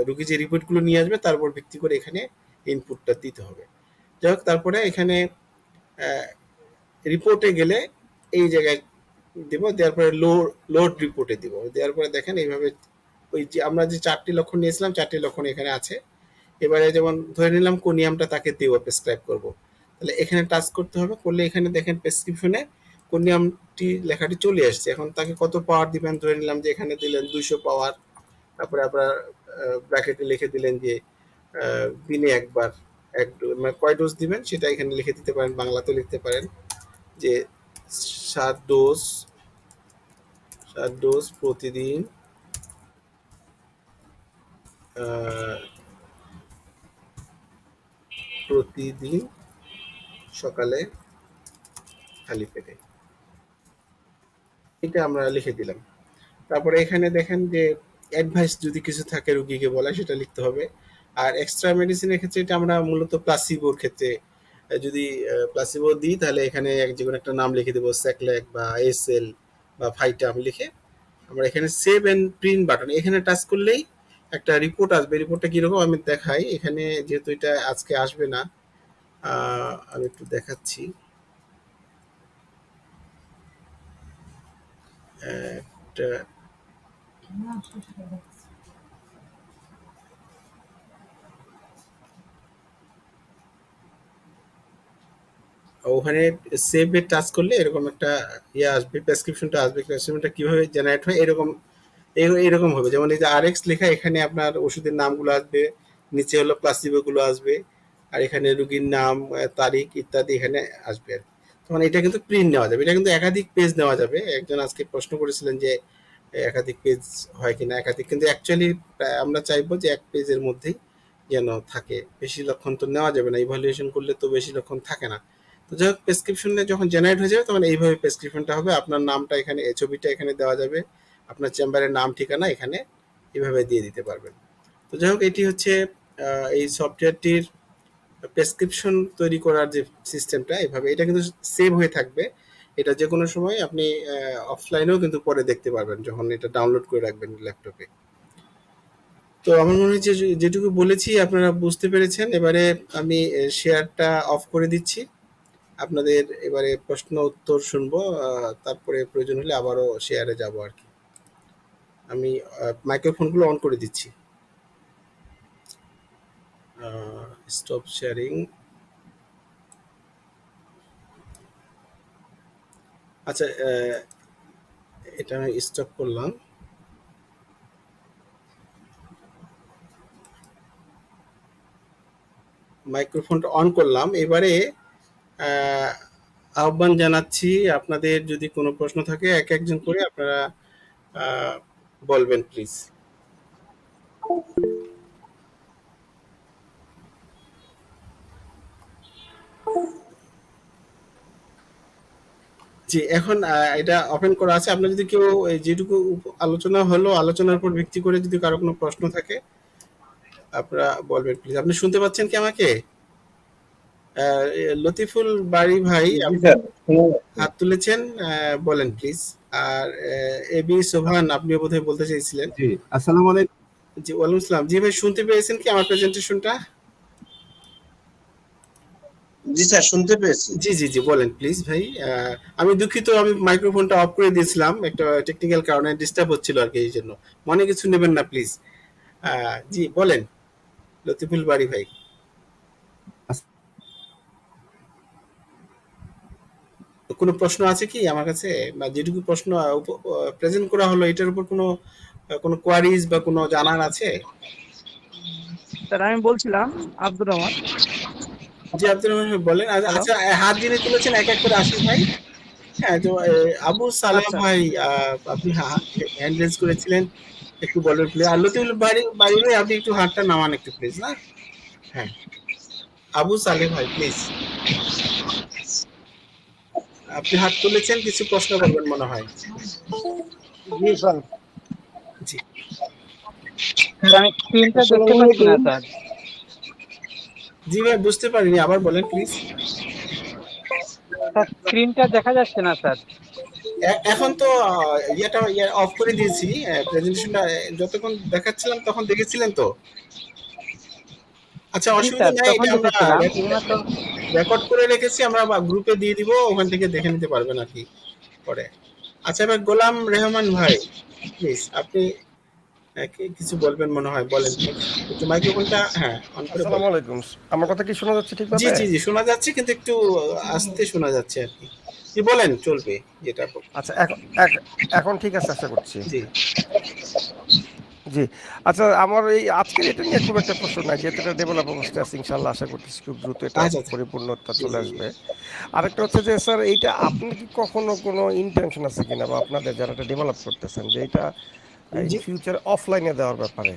S1: রুগী যে রিপোর্টগুলো নিয়ে আসবে তার উপর ভিত্তি করে এখানে ইনপুটটা দিতে হবে। যাই হোক, তারপরে এখানে রিপোর্টে গেলে এই জায়গায় দিব, দেওয়ার পরে লোড রিপোর্টে দিব, দেওয়ার পরে দেখেন এইভাবে ওই যে আমরা যে 4টি লক্ষণ নিয়েছিলাম 4টি লক্ষণ এখানে আছে। এবারে যেমন ধরে নিলাম কোনিয়ামটা তাকে দেবো, প্রেসক্রাইব করব, তাহলে এখানে টাচ করতে হবে। করলে এখানে দেখেন প্রেসক্রিপশনে কোনিয়ামটি লেখাটি চলে আসছে। এখন তাকে কত পাওয়ার দিবেন, ধরে নিলাম যে এখানে দিলেন 200 পাওয়ার। তারপরে আপনার ব্র্যাকেটে লিখে দিলেন যে দিনে একবার মানে কয় ডোজ দিবেন সেটা এখানে লিখে দিতে পারেন, বাংলাতে লিখতে পারেন যে 7 ডোজ, 7 ডোজ প্রতিদিন, আহ, প্রতিদিন সকালে খালি পেটে, এটা আমরা লিখে দিলাম। তারপরে এখানে দেখেন যে অ্যাডভাইস যদি কিছু থাকে রুগীকে বলা, সেটা লিখতে হবে। আর এক্সট্রা মেডিসিনের ক্ষেত্রে এটা আমরা মূলত প্লাসিবোর ক্ষেত্রে যদি প্লাসিবো দিই, তাহলে এখানে যে কোনো একটা নাম লিখে দেবো, স্যাকল্যাক বা এসএল বা ফাইটাম লিখে আমরা এখানে সেভ এন্ড প্রিন্ট বাটন, এখানে টাচ করলেই একটা রিপোর্ট আসবে। রিপোর্টটা কিরকম আমি দেখাই, এখানে যেহেতু এটা আজকে আসবে না, আমি একটু দেখাচ্ছি। একটা ওখানে সেভ এ টাচ করলে এরকম একটা ইয়ে আসবে, প্রেসক্রিপশনটা আসবে। প্রেসক্রিপশনটা কিভাবে জেনারেট হয়, এরকম এরকম হবে। যেমন এই যে আরএক্স লেখা, এখানে আপনার ওষুধের নামগুলো আসবে, নিচে হলো প্লাসিবো গুলো আসবে, আর এখানে রুগীর নাম, তারিখ ইত্যাদি এখানে আসবে আর কি। তো মানে এটা কিন্তু প্রিন্ট নেওয়া যাবে, এটা কিন্তু একাধিক পেজ নেওয়া যাবে। একজন আজকে প্রশ্ন করেছিলেন যে একাধিক পেজ হয় কিনা, একাধিক, কিন্তু অ্যাকচুয়ালি আমরা চাইবো যে এক পেজের মধ্যেই যেন থাকে। বেশি লক্ষণ তো নেওয়া যাবে না, ইভালুয়েশন করলে তো বেশি লক্ষণ থাকে না। তো যাই হোক, প্রেসক্রিপশনে যখন জেনারেট হয়ে যাবে তখন এইভাবে প্রেসক্রিপশনটা হবে। আপনার নামটা এখানে, ছবিটা এখানে দেওয়া যাবে, আপনার চেম্বারের নাম ঠিকানা এখানে এভাবে দিয়ে দিতে পারবেন। তো যাই হোক, এটি হচ্ছে এই সফটওয়্যারটির প্রেসক্রিপশন তৈরি করার যে সিস্টেমটা, এভাবে এটা কিন্তু সেভ হয়ে থাকবে। এটা যে কোনো সময় আপনি অফলাইনেও কিন্তু পরে দেখতে পারবেন যখন এটা ডাউনলোড করে রাখবেন ল্যাপটপে। তো আমার মনে হচ্ছে যেটুকু বলেছি আপনারা বুঝতে পেরেছেন। এবারে আমি শেয়ারটা অফ করে দিচ্ছি, আপনাদের এবারে প্রশ্ন উত্তর শুনবো, তারপরে প্রয়োজন হলে আবারও শেয়ারে যাব আর কি। আমি মাইক্রোফোনগুলো অন করে দিচ্ছি। Stop sharing. আচ্ছা, এটা আমি স্টপ করলাম। মাইক্রোফোনটা অন করলাম। এবারে আহ্বান জানাচ্ছি, আপনাদের যদি কোনো প্রশ্ন থাকে এক একজন করে আপনারা বলবেন প্লিজ। জি, এখন এটা ওপেন করা আছে। আপনার যদি কেউ যেটুকু আলোচনা হলো, আলোচনার উপর ভিত্তি করে যদি কারো কোনো প্রশ্ন থাকে আপনারা বলবেন প্লিজ। আপনি শুনতে পাচ্ছেন কি আমাকে? লতিফুল বাড়ি ভাই
S2: জি
S1: আপনি
S2: স্যার,
S1: হাত তুলেছেন, বলেন প্লিজ। আর এবি সোভান আপনিও বোধহয় বলতে চাইছিলেন।
S2: জি আসসালামু আলাইকুম।
S1: জি, ওয়ালাইকুম আসসালাম। জি ভাই, শুনতে পেয়েছেন কি আমার প্রেজেন্টেশনটা?
S2: জি স্যার, শুনতে পেয়েছি।
S1: জি জি জি, বলেন প্লিজ ভাই। আমি দুঃখিত, আমি মাইক্রোফোনটা অফ করে দিয়েছিলাম, একটা টেকনিক্যাল কারণে ডিস্টার্ব হচ্ছিল আর কি, এই জন্য মনে কিছু নেবেন না প্লিজ। জি বলেন লতিফুল বাড়ি ভাই। কোনো প্রশ্ন আছে কি আমার কাছে, বা যেটুকু প্রশ্ন প্রেজেন্ট করা হলো এটার উপর কোনো কোনো কোয়ারিজ বা কোনো জানার আছে?
S3: স্যার আমি বলছিলাম আব্দুর রহমান।
S1: জি আব্দুর রহমান ভাই বলেন।
S3: হ্যালো।
S1: আচ্ছা, হাত যিনি তুলেছেন এক এক করে আসেন ভাই। হ্যাঁ, তো আবু সালেহ
S3: আচ্ছা।
S1: ভাই, আপনি হ্যান্ড রেজ করেছিলেন, একটু বলেন প্লিজ। আর লতিফুল বাড়ি বাড়ি ভাই আপনি একটু হাতটা নামান একটু প্লিজ, না? হ্যাঁ, আবু সালেহ ভাই প্লিজ, আপনি হাত তুলেছেন, কিছু প্রশ্ন করবেন মনে হয়।
S2: জি স্যার,
S1: জি
S3: স্যার আমি স্ক্রিনটা দেখতে
S2: আসসালামু
S3: পাচ্ছি না
S2: আলাইকুম।
S3: স্যার।
S1: জি ভাই, বুঝতে পারিনি, আবার বলেন প্লিজ।
S3: স্যার স্ক্রিনটা দেখা যাচ্ছে না স্যার।
S1: এখন তো ইয়েটা অফ করে দিয়েছি, প্রেজেন্টেশনটা যতক্ষণ দেখাচ্ছিলাম তখন দেখেছিলেন তো। আচ্ছা,
S3: জি
S1: অসুবিধা
S3: স্যার
S1: নাই,
S3: তখন
S1: এটা আমরা
S3: দেখেছিলাম এইমাত্র।
S1: রেকর্ড করে রেখেছি, আমরা গ্রুপে দিয়ে দিব, ওখান থেকে দেখে নিতে পারবেন আর কি পরে। আচ্ছা, এবার গোলাম রেহমান ভাই প্লিজ, আপনি কিছু বলবেন মনে হয়, বলেন প্লিজ। একটু মাইক্রোফোনটা হ্যাঁ অন করে
S4: আসসালামু
S1: বলেন।
S4: আলাইকুম। আমার কথা কি শোনা যাচ্ছে
S1: জি
S4: ঠিকভাবে?
S1: জি জি, শোনা যাচ্ছে কিন্তু একটু আস্তে শোনা যাচ্ছে আর কি। জি বলেন, চলবে যেটা
S4: আচ্ছা, এখন ঠিক আছে আশা করছি।
S1: জি
S4: জি। আচ্ছা, আমার এই আজকের এটা নিয়ে খুব একটা প্রশ্ন নাই, যেহেতু এটা ডেভেলপ অবস্থায় আছে, ইনশাল্লাহ আশা করতেছি খুব দ্রুত এটা
S1: আচ্ছা আচ্ছা।
S4: পরিপূর্ণতা
S1: জি
S4: চলে
S1: জি জি।
S4: আসবে। আরেকটা হচ্ছে যে স্যার, এইটা আপনার কি কখনো কোনো ইন্টেনশন আছে কিনা, বা আপনাদের যারা এটা ডেভেলপ করতেছেন, যে এটা ইন
S1: জি
S4: ফিউচার অফলাইনে দেওয়ার ব্যাপারে?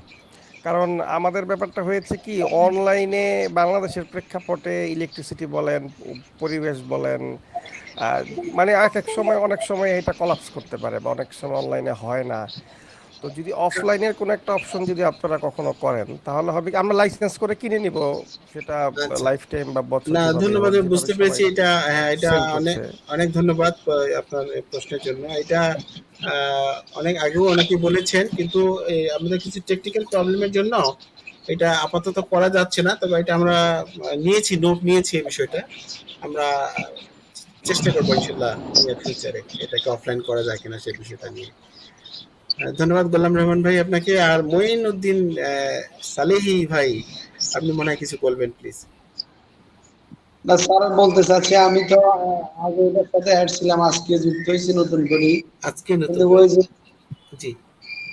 S4: কারণ আমাদের ব্যাপারটা হয়েছে কি, অনলাইনে বাংলাদেশের প্রেক্ষাপটে ইলেকট্রিসিটি বলেন, পরিবেশ বলেন, আহ, মানে এক এক সময় অনেক সময় এটা কলাপস করতে পারে, বা অনেক সময় অনলাইনে হয় না। তো যদি অফলাইনের কোনো একটা অপশন যদি আপনারা কখনো করেন, তাহলে হবে কি, আমরা লাইসেন্স করে কিনে নিব, সেটা
S1: আচ্ছা,
S4: লাইফ টাইম বা বছর
S1: না
S4: যেভাবে
S1: ধন্যবাদ,
S4: হোক,
S1: আমি
S4: যেভাবে
S1: বুঝতে
S4: সবাই
S1: পেরেছি এটা। হ্যাঁ, এটা
S4: সেল
S1: অনেক
S4: করছে।
S1: অনেক ধন্যবাদ আপনার এই প্রশ্নের জন্য। এটা অনেক আগেও অনেকে বলেছেন, কিন্তু আমাদের কিছু টেকনিক্যাল প্রবলেমের জন্য এটা আপাতত করা যাচ্ছে না। তবে এটা আমরা নিয়েছি, নোট নিয়েছি এই বিষয়টা। আমরা চেষ্টা করবো ইনশাল্লাহ নিয়ার ফিউচারে এটাকে অফলাইন করা যায় কিনা সেই বিষয়টা নিয়ে। ধন্যবাদ গোলাম রহমান ভাই আপনাকে। আর মঈন উদ্দিন সালেহি ভাই, আপনি মনে হয় কিছু বলবেন প্লিজ।
S2: না স্যার, বলতে চাচ্ছি আমি তো আগে এটার সাথে অ্যাড ছিলাম, আজকে যুক্ত হয়েছি নতুন করে।
S1: আজকে নতুন
S2: কিন্তু
S1: করে।
S2: ওই যে
S1: জি,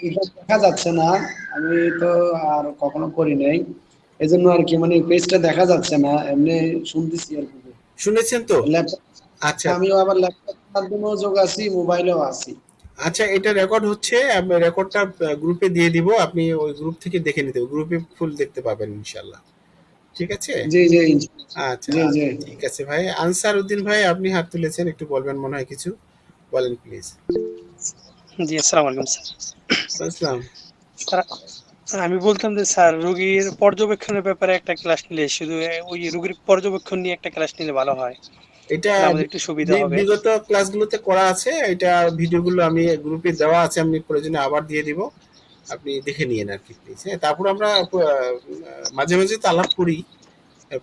S2: এটা দেখা যাচ্ছে না, আমি তো আর কখনো করি নাই, এই জন্য আর কি, মানে পেজটা দেখা যাচ্ছে না, এমনি শুনতেছি আর কি।
S1: শুনেছেন তো?
S2: ল্যাপটপ,
S1: আচ্ছা
S2: আমিও আবার ল্যাপটপের মাধ্যমেও যোগ আছি, মোবাইলেও আছি।
S1: আচ্ছা, এটা রেকর্ড হচ্ছে, আমি রেকর্ডটা গ্রুপে দিয়ে দিব, আপনি ওই গ্রুপ থেকে দেখে নিতে, গ্রুপে ফুল দেখতে পাবেন ইনশাল্লাহ। ঠিক আছে।
S2: জি জি
S1: আচ্ছা
S2: জি জি।
S1: ঠিক আছে ভাই। আনসার উদ্দিন ভাই আপনি হাত তুলেছেন, একটু বলবেন মনে হয় কিছু, বলেন প্লিজ।
S5: জি, আসসালামু আলাইকুম স্যার।
S1: আসসালাম।
S5: স্যার আমি বলতাম যে স্যার রোগীর পর্যবেক্ষণের ব্যাপারে একটা ক্লাস নিলে, শুধু ওই রোগীর পর্যবেক্ষণ নিয়ে একটা ক্লাস নিলে ভালো হয়,
S1: এটা
S5: তাহলে আমাদের একটু সুবিধা হবে।
S1: বিগত ক্লাসগুলোতে করা আছে, এটা ভিডিওগুলো আমি গ্রুপে দেওয়া আছে, আমি প্রয়োজনে আবার দিয়ে দিব, আপনি দেখে নিয়েন আর কি প্লিজ। হ্যাঁ, তারপর আমরা মাঝে মাঝে তো আলাপ করি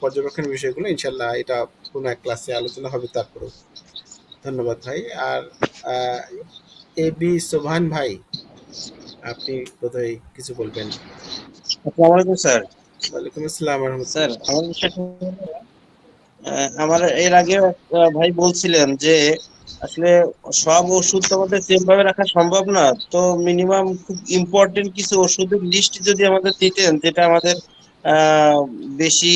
S1: পর্যবেক্ষণের বিষয়গুলো, ইনশাল্লাহ এটা কোনো এক ক্লাসে আলোচনা হবে তারপরেও। ধন্যবাদ ভাই। আর এ বি সোভান ভাই, আপনি বোধহয় কিছু বলবেন।
S2: আসসালামু আলাইকুম স্যার।
S1: ওয়ালাইকুম আসসালাম
S2: স্যার,
S1: রহমতুল্লাহ।
S2: আমার বিষয়টা আমার এর আগে ভাই বলছিলেন যে আসলে সব ওষুধ তো আমাদের সেম ভাবে রাখা সম্ভব না, তো মিনিমাম খুব ইম্পর্টেন্ট কিছু ওষুধের লিস্ট যদি আমাদের দিতেন, যেটা আমাদের আহ বেশি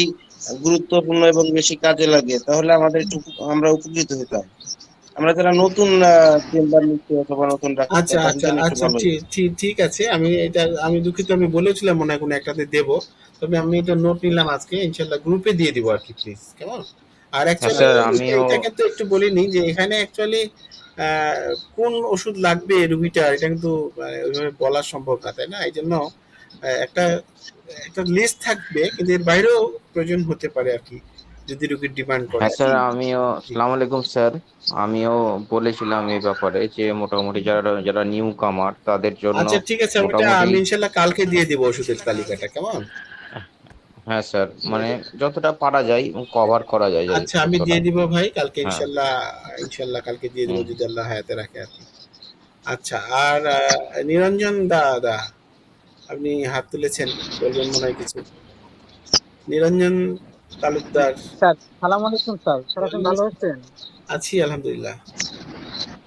S2: গুরুত্বপূর্ণ এবং বেশি কাজে লাগে, তাহলে আমরা উপকৃত হতাম। আমরা যারা নতুন চেম্বার নিচ্ছি অথবা নতুন ডাক্তার,
S1: আচ্ছা
S2: তাদের
S1: আচ্ছা
S2: জন্য একটু
S1: আচ্ছা,
S2: ভালো
S1: ঠিক
S2: হতো।
S1: ঠিক ঠিক আছে। আমি দুঃখিত, আমি বলেছিলাম মনে হয় কোনো একটাতে দেব। তবে আমি এটা নোট নিলাম, আজকে ইনশাল্লাহ গ্রুপে দিয়ে দিব আর কি, প্লিজ, কেমন? আর
S6: হ্যাঁ
S1: অ্যাকচুয়ালি
S6: স্যার,
S1: এটা
S6: আমিও
S1: এটা কিন্তু একটু বলে নিই যে এখানে অ্যাকচুয়ালি কোন ওষুধ লাগবে রুগীটার, এটা কিন্তু ওইভাবে বলা সম্ভব না, তাই না? এই জন্য একটা একটা লিস্ট থাকবে, কিন্তু এর বাইরেও প্রয়োজন হতে পারে আর কি, যদি রুগীর ডিমান্ড করে
S6: হ্যাঁ
S1: আর
S6: স্যার,
S1: কি।
S6: আমিও
S1: জি।
S6: আসসালামু আলাইকুম স্যার। আমিও বলেছিলাম এই ব্যাপারে যে মোটামুটি যারা যারা নিউ কামার তাদের জন্য
S1: আচ্ছা ঠিক আছে,
S6: মোটামুটি।
S1: আমি ইনশাল্লাহ কালকে দিয়ে দিব ওষুধের তালিকাটা, কেমন?
S6: হ্যাঁ স্যার, মানে যতটা পারা যায় কভার করা যায় যায়
S1: আচ্ছা আমি
S6: ততটা।
S1: দিয়ে দিব ভাই কালকে,
S6: হ্যাঁ।
S1: ইনশাল্লাহ। ইনশাল্লাহ কালকে দিয়ে দিব
S6: হুম।
S1: যদি আল্লাহ হায়াতে রাখে আর কি। আচ্ছা, আর নিরঞ্জন দাদা, আপনি হাত তুলেছেন, বলবেন মনে হয় কিছু? নিরঞ্জন তালুকদার।
S3: স্যার সালাম আলাইকুম স্যার। স্যার আপনি ভালো আছেন?
S1: আছি আলহামদুলিল্লাহ।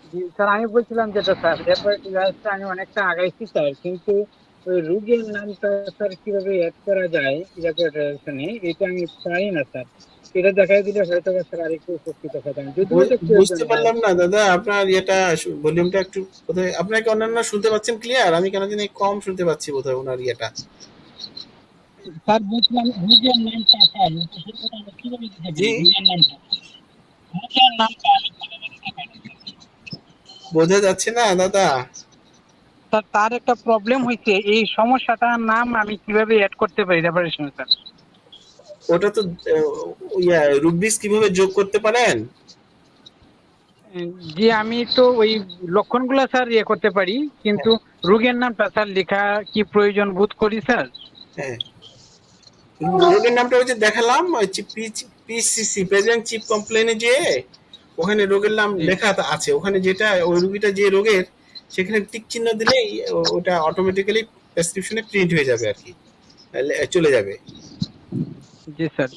S3: জি স্যার, আমি বলছিলাম যেটা স্যার, এরপরে আমি অনেকটা আগাইছি স্যার, কিন্তু ওই রুগীর নামটা স্যার কিভাবে অ্যাড করা যায় এখানে, এটা আমি পারি না স্যার। এটা দেখাই দিলে হয়তো বা স্যার আরেকটু উপকৃত হতাম, যদিও এটা প্রয়োজন
S1: বুঝতে
S3: নাই।
S1: পারলাম না দাদা, আপনার ইয়েটা, ভলিউমটা একটু বোধহয় আপনাকে অন্যান্য শুনতে পাচ্ছেন ক্লিয়ার, আমি কেন জানি কম শুনতে পাচ্ছি বোধহয় ওনার ইয়েটা।
S3: স্যার বলছিলাম রুগীর নামটা স্যার, সেটা আমরা কিভাবে দিতে পারি
S1: জি,
S3: রুগীর নামটা? রুগীর নামটা আমি কিভাবে দিতে পারি?
S1: বোঝা যাচ্ছে না দাদা।
S3: স্যার তার একটা প্রবলেম হয়েছে, এই সমস্যাটার নাম আমি কিভাবে অ্যাড করতে পারি রেফারেশনে স্যার?
S1: ওটা তো রুবিক্স কিভাবে যোগ করতে পারেন?
S3: জি আমি তো ওই লক্ষণগুলো স্যার করতে পারি, কিন্তু রোগের নামটা স্যার লেখা কি প্রয়োজন বোধ করি স্যার।
S1: হ্যাঁ, রোগের নামটা ওই যে দেখালাম, ওই পিসিসি, প্রেজেন্ট চিপ কমপ্লেনে, যে ওখানে রোগের নাম
S3: জি
S1: লেখা আছে, ওখানে যেটা ওই রুগীটা যে রোগের, সেখানে টিক চিহ্ন দিলেই ওটা অটোমেটিক্যালি প্রেসক্রিপশনে প্রিন্ট হয়ে যাবে আর কি, চলে যাবে।
S3: জি স্যার।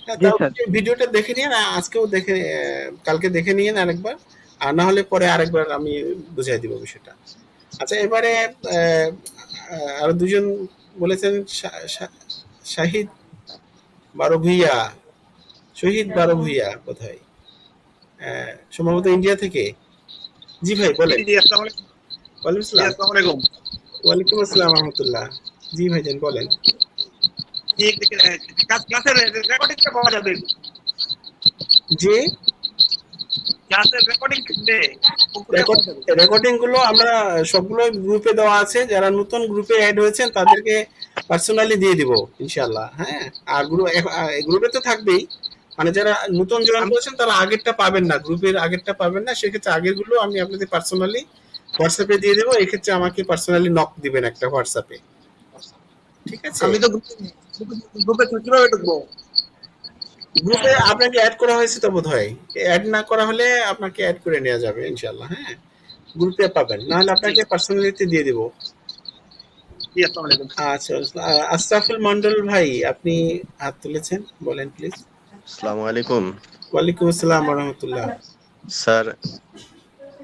S1: হ্যাঁ,
S3: জি
S1: তাও
S3: স্যার।
S1: ভিডিওটা দেখে নিন, আজকেও দেখে, কালকে দেখে নিন আরেকবার, আর না হলে পরে আরেকবার আমি বুঝাই দিব বিষয়টা। আচ্ছা, এবারে আরো দুজন বলেছেন, শাহিদ বারো ভুইয়া, শহীদ বারো ভুইয়া কোথায়, সম্ভবত ইন্ডিয়া থেকে। জি ভাই
S7: জি
S1: বলেন।
S7: জি, আসসালামু আলাইকুম।
S1: ওয়ালাইকুম
S7: জি,
S1: আসসালাম।
S7: আসসালামু আলাইকুম।
S1: ওয়ালাইকুম আসসালাম রহমতুল্লাহ। জি ভাইজান বলেন।
S7: জি, ক্লাসের রেকর্ডিংটা পাওয়া যাবে?
S1: যে
S7: ক্লাসের রেকর্ডিং কোথায় পাওয়া যাবে?
S1: রেকর্ডিং গুলো আমরা সবগুলো গ্রুপে দেওয়া আছে, যারা নতুন গ্রুপে অ্যাড হয়েছেন তাদেরকে পার্সোনালি দিয়ে দিব ইনশাআল্লাহ। হ্যাঁ, আর গ্রুপে তো থাকবেই, মানে যারা নতুন জয়েন
S7: আমি
S1: করেছেন তারা আগেরটা পাবেন না, গ্রুপের আগেরটা পাবেন না, সেক্ষেত্রে আগের গুলো আমি আপনাদের পার্সোনালি হোয়াটসঅ্যাপে দিয়ে দেবো। এক্ষেত্রে আমাকে পার্সোনালি নক দিবেন একটা হোয়াটসঅ্যাপে, ঠিক আছে?
S7: আমি তো গ্রুপে কিভাবে ঢুকবো?
S1: গ্রুপে আপনাকে অ্যাড করা হয়েছে তো বোধহয়, অ্যাড না করা হলে আপনাকে অ্যাড করে নেওয়া যাবে ইনশাআল্লাহ। হ্যাঁ, গ্রুপে পাবেন, না হলে
S7: জি
S1: আপনাকে পার্সোনালিতে দিয়ে দিব।
S7: জি, আসসালামু আলাইকুম।
S1: আচ্ছা, আশরাফুল মন্ডল ভাই, আপনি হাত তুলেছেন, বলেন প্লিজ।
S8: আসসালামু আলাইকুম
S1: ওয়ালাইকুম আসসালাম রহমতুল্লাহ।
S8: স্যার।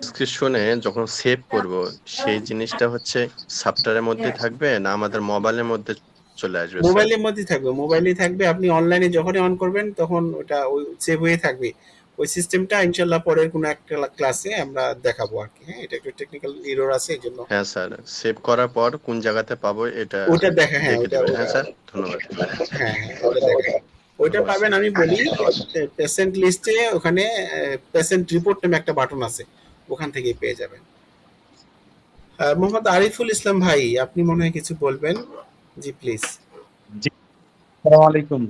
S8: ডিসক্রিপশনে যখন সেভ করব সেই জিনিসটা হচ্ছে সফটওয়্যারের মধ্যে থাকবে না আমাদের মোবাইলের মধ্যে চলে আসবে স্যার?
S1: মোবাইলের মধ্যে থাকবে, মোবাইলে থাকবে, আপনি অনলাইনে যখনই অন করবেন তখন ওটা ওই সেভ হয়ে থাকবে। ওই সিস্টেমটা ইনশাল্লাহ পরের কোনো একটা ক্লাসে আমরা দেখাবো আর কি। হ্যাঁ, এটা একটু টেকনিক্যাল এরর আছে, এই জন্য।
S8: হ্যাঁ স্যার, সেভ করার পর কোন জায়গাতে পাবো এটা
S1: ওটা দেখা, হ্যাঁ
S8: দেখে
S1: ওটা
S8: দেবেন। হ্যাঁ
S1: ওটা
S8: স্যার, ধন্যবাদ।
S1: হ্যাঁ হ্যাঁ, ওটা দেখা, ওইটা পাবেন। আমি বলি, পেশেন্ট লিস্টে ওখানে পেশেন্ট রিপোর্ট নামে একটা বাটন আছে, ওখান থেকেই পেয়ে যাবেন। মোহাম্মদ আরিফুল ইসলাম ভাই, আপনি মনে হয় কিছু বলবেন? জি প্লিজ।
S9: জি, আসসালামু আলাইকুম।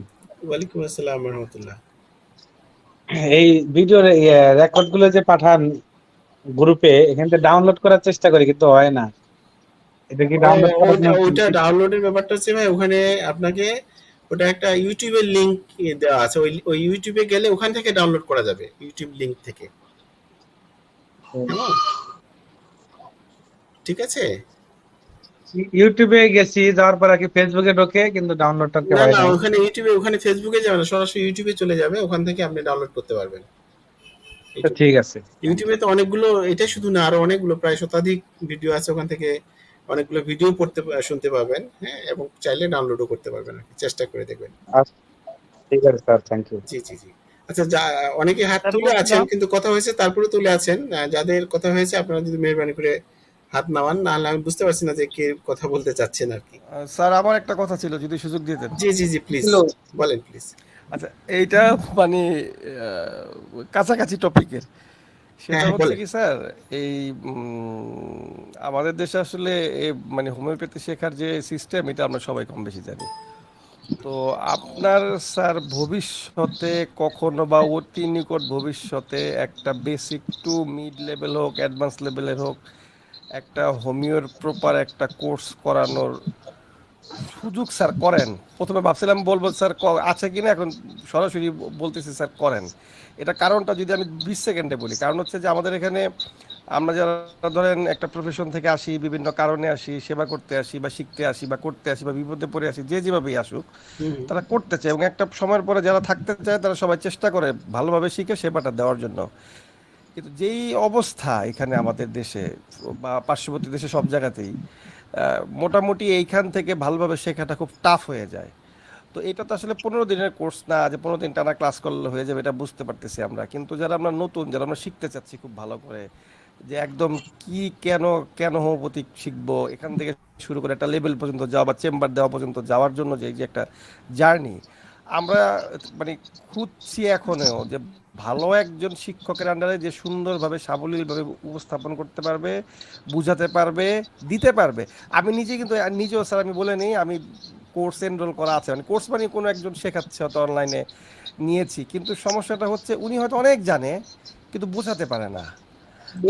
S1: ওয়ালাইকুম আসসালাম রহমতুল্লাহ।
S9: এই ভিডিওর রেকর্ড গুলো যে পাঠান গ্রুপে, এখান থেকে ডাউনলোড করার চেষ্টা করি কিন্তু হয় না। এটা কি ডাউনলোড করার জন্য
S1: ওইটা ডাউনলোডের ব্যাপারটা হচ্ছে ভাই, ওখানে আপনাকে ওটা একটা ইউটিউবের লিংক দেওয়া আছে, ওই ইউটিউবে গেলে ওখান থেকে ডাউনলোড করা যাবে, ইউটিউব লিংক থেকে। ঠিক আছে?
S9: ইউটিউবে গেছি, যাওয়ার পর আর কি ফেসবুকে ঢোকে, কিন্তু ডাউনলোডটা
S1: না
S9: হয়
S1: না,
S9: নাই।
S1: ওখানে ইউটিউবে, ওখানে ফেসবুকে যাবে না, সরাসরি ইউটিউবে চলে যাবে, ওখান থেকে আপনি ডাউনলোড করতে পারবেন।
S9: তো ঠিক আছে।
S1: ইউটিউবে তো অনেকগুলো, এটা শুধু না, আরো অনেকগুলো, প্রায় শতাধিক ভিডিও আছে, ওখান থেকে অনেকগুলো ভিডিও শুনতে পাবেন। হ্যাঁ, এবং চাইলে ডাউনলোডও করতে পারবেন আর কি, চেষ্টা করে দেখবেন।
S9: ঠিক আছে স্যার, থ্যাংক ইউ।
S1: জি জি জি। আচ্ছা, অনেকে হাত
S5: স্যার
S1: তুলে আছেন
S5: বলছিলাম,
S1: কিন্তু কথা হয়েছে তারপরে তুলে আছেন, যাদের কথা হয়েছে আপনারা যদি মেহরবানি করে হাত নামান, নাহলে আমি বুঝতে পারছি না যে কে কথা বলতে চাচ্ছেন আর কি।
S4: স্যার আমার একটা কথা ছিল, যদি সুযোগ দিতেন।
S1: জি জি জি, প্লিজ বলেন প্লিজ।
S4: আচ্ছা, এইটা মানে কাছাকাছি টপিকের।
S1: হ্যাঁ
S4: সেটা
S1: হ্যাঁ,
S4: হচ্ছে
S1: বলেন।
S4: কি স্যার, এই আমাদের দেশে আসলে মানে হোমিওপ্যাথি শেখার যে সিস্টেম, এটা আমরা সবাই কম বেশি জানি। তো আপনার স্যার ভবিষ্যতে কখনো বা অতি নিকট ভবিষ্যতে একটা বেসিক টু মিড লেভেল হোক, অ্যাডভান্স লেভেলের হোক, একটা হোমিওর প্রপার একটা কোর্স করানোর সুযোগ স্যার করেন? প্রথমে ভাবছিলাম বলবো স্যার আছে কিনা, এখন সরাসরি বলতেছি স্যার করেন। এটা কারণটা যদি আমি 20 সেকেন্ডে বলি, কারণ হচ্ছে যে আমাদের এখানে আমরা যারা ধরেন একটা প্রফেশন থেকে আসি, বিভিন্ন কারণে আসি, সেবা করতে আসি বা শিখতে আসি বা করতে আসি বা বিপদে পড়ে আসি, যে যেভাবেই আসুক
S1: হুম
S4: তারা করতে চায়, এবং একটা সময়ের পরে যারা থাকতে চায় তারা সবাই চেষ্টা করে ভালোভাবে শিখে সেবাটা দেওয়ার জন্য। কিন্তু যেই অবস্থা এখানে আমাদের দেশে বা পার্শ্ববর্তী দেশে সব জায়গাতেই, মোটামুটি এইখান থেকে ভালোভাবে শেখাটা খুব টাফ হয়ে যায়। তো এটা তো আসলে 15 দিনের কোর্স না যে 15 দিন টানা ক্লাস করলে হয়ে যাবে, এটা বুঝতে পারতেছি আমরা। কিন্তু যারা আমরা নতুন, যারা আমরা শিখতে চাচ্ছি খুব ভালো করে, যে একদম কি কেন কেন হোমিওপ্যাথি শিখবো, এখান থেকে শুরু করে একটা লেভেল পর্যন্ত যাওয়া বা চেম্বার দেওয়া পর্যন্ত যাওয়ার জন্য যে এই যে একটা জার্নি, আমরা মানে খুঁজছি এখনও যে ভালো একজন শিক্ষকের আন্ডারে যে সুন্দরভাবে সাবলীলভাবে উপস্থাপন করতে পারবে, বুঝাতে পারবে, দিতে পারবে। আমি নিজে কিন্তু নিজেও স্যার আমি বলে নিই, আমি কোর্স এনরোল করা আছে, মানে কোর্স মানে কোনো একজন শেখাচ্ছে হয়তো অনলাইনে নিয়েছি, কিন্তু সমস্যাটা হচ্ছে উনি হয়তো অনেক জানে কিন্তু বোঝাতে পারে না।